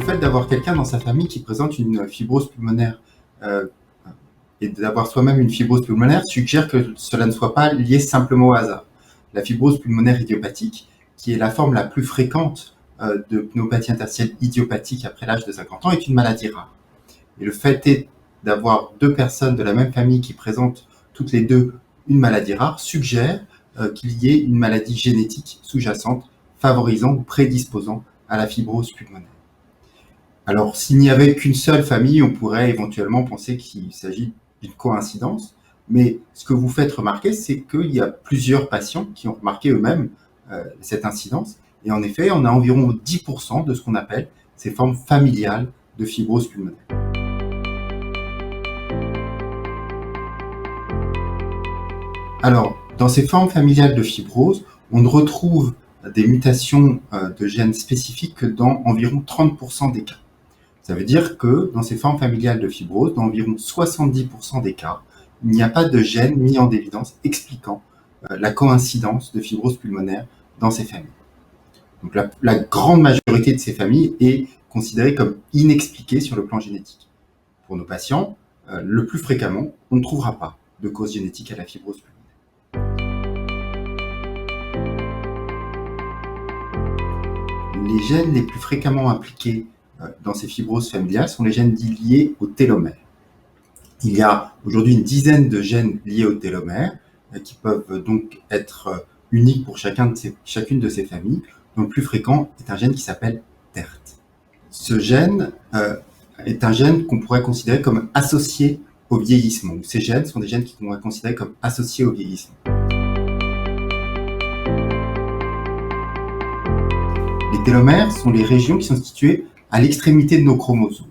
fait d'avoir quelqu'un dans sa famille qui présente une fibrose pulmonaire et d'avoir soi-même une fibrose pulmonaire suggère que cela ne soit pas lié simplement au hasard. La fibrose pulmonaire idiopathique, qui est la forme la plus fréquente de pneumopathie interstitielle idiopathique après l'âge de 50 ans, est une maladie rare. Et le fait est d'avoir deux personnes de la même famille qui présentent toutes les deux une maladie rare suggère qu'il y ait une maladie génétique sous-jacente favorisant ou prédisposant à la fibrose pulmonaire. Alors, s'il n'y avait qu'une seule famille, on pourrait éventuellement penser qu'il s'agit d'une coïncidence, mais ce que vous faites remarquer, c'est qu'il y a plusieurs patients qui ont remarqué eux-mêmes cette incidence, et en effet, on a environ 10% de ce qu'on appelle ces formes familiales de fibrose pulmonaire. Alors, dans ces formes familiales de fibrose, on ne retrouve des mutations de gènes spécifiques que dans environ 30% des cas. Ça veut dire que dans ces formes familiales de fibrose, dans environ 70% des cas, il n'y a pas de gène mis en évidence expliquant la coïncidence de fibrose pulmonaire dans ces familles. Donc la grande majorité de ces familles est considérée comme inexpliquée sur le plan génétique. Pour nos patients, le plus fréquemment, on ne trouvera pas de cause génétique à la fibrose pulmonaire. Les gènes les plus fréquemment impliqués dans ces fibroses familiales sont les gènes dits liés au télomère. Il y a aujourd'hui une dizaine de gènes liés au télomère qui peuvent donc être uniques pour chacune de ces familles, dont le plus fréquent est un gène qui s'appelle TERT. Ce gène est un gène qu'on pourrait considérer comme associé au vieillissement. Ces gènes sont des gènes qui pourraient être considérés comme associés au vieillissement. Les télomères sont les régions qui sont situées à l'extrémité de nos chromosomes.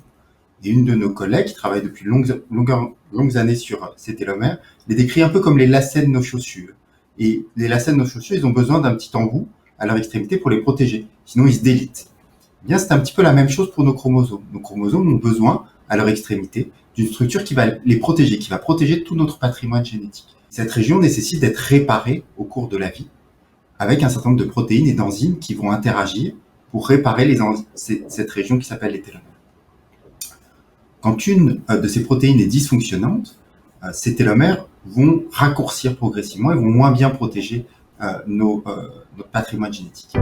Et une de nos collègues, qui travaille depuis longues années sur ces télomères, les décrit un peu comme les lacets de nos chaussures. Et les lacets de nos chaussures, ils ont besoin d'un petit embout à leur extrémité pour les protéger, sinon ils se délitent. Eh bien, c'est un petit peu la même chose pour nos chromosomes. Nos chromosomes ont besoin, à leur extrémité, d'une structure qui va les protéger, qui va protéger tout notre patrimoine génétique. Cette région nécessite d'être réparée au cours de la vie, avec un certain nombre de protéines et d'enzymes qui vont interagir pour réparer cette région qui s'appelle les télomères. Quand une de ces protéines est dysfonctionnante, ces télomères vont raccourcir progressivement et vont moins bien protéger notre patrimoine génétique.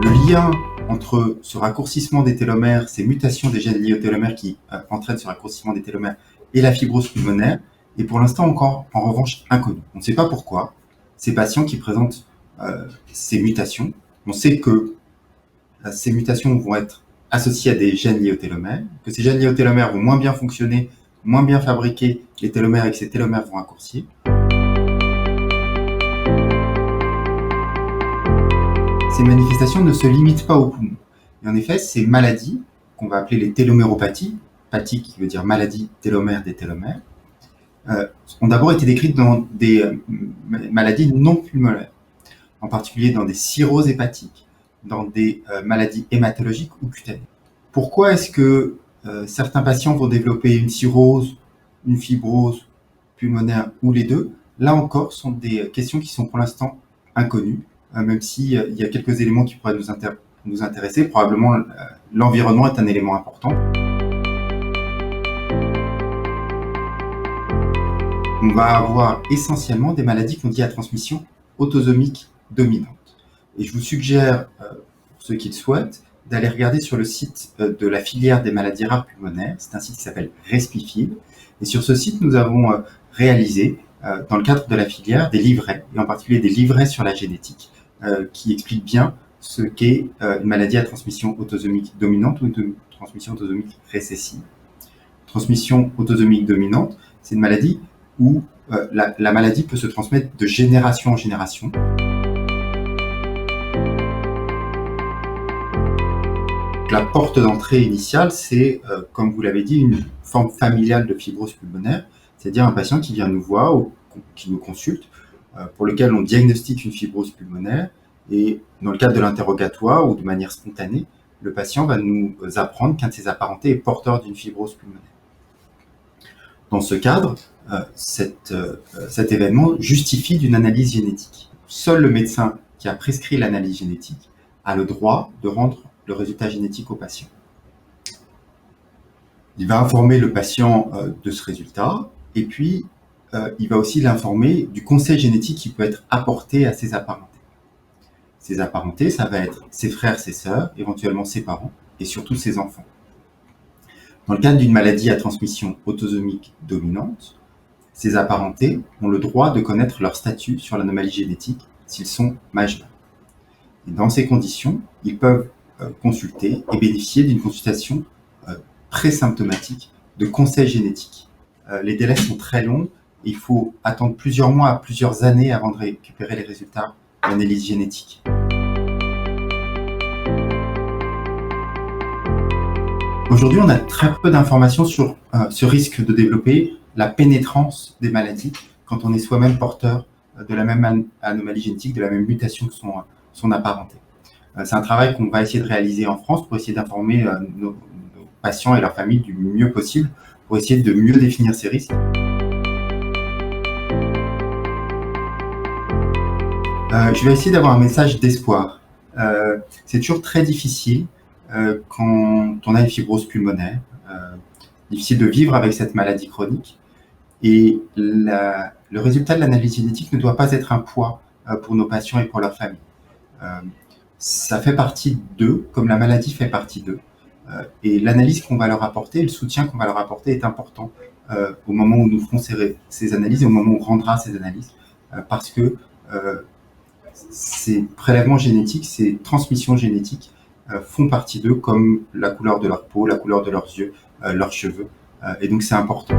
Le lien entre ce raccourcissement des télomères, ces mutations des gènes liés aux télomères qui entraînent ce raccourcissement des télomères et la fibrose pulmonaire est pour l'instant encore, en revanche, inconnu. On ne sait pas pourquoi ces patients qui présentent ces mutations, on sait que ces mutations vont être associées à des gènes liés aux télomères, que ces gènes liés aux télomères vont moins bien fonctionner, moins bien fabriquer les télomères et que ces télomères vont raccourcir. Ces manifestations ne se limitent pas aux poumons. Et en effet, ces maladies, qu'on va appeler les téloméropathies, pathie qui veut dire maladie télomère des télomères, ont d'abord été décrites dans des maladies non pulmonaires, en particulier dans des cirrhoses hépatiques, dans des maladies hématologiques ou cutanées. Pourquoi est-ce que certains patients vont développer une cirrhose, une fibrose pulmonaire ou les deux? Là encore, sont des questions qui sont pour l'instant inconnues, même s'il y a quelques éléments qui pourraient nous intéresser. Probablement, l'environnement est un élément important. On va avoir essentiellement des maladies qu'on dit à transmission autosomique dominante. Et je vous suggère, pour ceux qui le souhaitent, d'aller regarder sur le site de la filière des maladies rares pulmonaires. C'est un site qui s'appelle Respifil. Et sur ce site, nous avons réalisé, dans le cadre de la filière, des livrets, et en particulier des livrets sur la génétique, qui expliquent bien ce qu'est une maladie à transmission autosomique dominante ou une transmission autosomique récessive. Transmission autosomique dominante, c'est une maladie où la maladie peut se transmettre de génération en génération. La porte d'entrée initiale, c'est, comme vous l'avez dit, une forme familiale de fibrose pulmonaire, c'est-à-dire un patient qui vient nous voir ou qui nous consulte, pour lequel on diagnostique une fibrose pulmonaire, et dans le cadre de l'interrogatoire ou de manière spontanée, le patient va nous apprendre qu'un de ses apparentés est porteur d'une fibrose pulmonaire. Dans ce cadre, cet événement justifie d'une analyse génétique. Seul le médecin qui a prescrit l'analyse génétique a le droit de rendre le résultat génétique au patient. Il va informer le patient de ce résultat et puis il va aussi l'informer du conseil génétique qui peut être apporté à ses apparentés. Ses apparentés, ça va être ses frères, ses sœurs, éventuellement ses parents et surtout ses enfants. Dans le cadre d'une maladie à transmission autosomique dominante, ces apparentés ont le droit de connaître leur statut sur l'anomalie génétique s'ils sont majeurs. Et dans ces conditions, ils peuvent consulter et bénéficier d'une consultation présymptomatique de conseil génétique. Les délais sont très longs, et il faut attendre plusieurs mois à plusieurs années avant de récupérer les résultats de l'analyse génétique. Aujourd'hui, on a très peu d'informations sur ce risque de développer la pénétrance des maladies quand on est soi-même porteur de la même anomalie génétique, de la même mutation que son apparenté. C'est un travail qu'on va essayer de réaliser en France pour essayer d'informer nos patients et leurs familles du mieux possible, pour essayer de mieux définir ces risques. Je vais essayer d'avoir un message d'espoir. C'est toujours très difficile quand on a une fibrose pulmonaire, difficile de vivre avec cette maladie chronique. Et le résultat de l'analyse génétique ne doit pas être un poids pour nos patients et pour leurs familles. Ça fait partie d'eux, comme la maladie fait partie d'eux. Et l'analyse qu'on va leur apporter, le soutien qu'on va leur apporter est important au moment où nous ferons ces analyses et au moment où on rendra ces analyses. Parce que ces prélèvements génétiques, ces transmissions génétiques font partie d'eux, comme la couleur de leur peau, la couleur de leurs yeux, leurs cheveux. Et donc c'est important.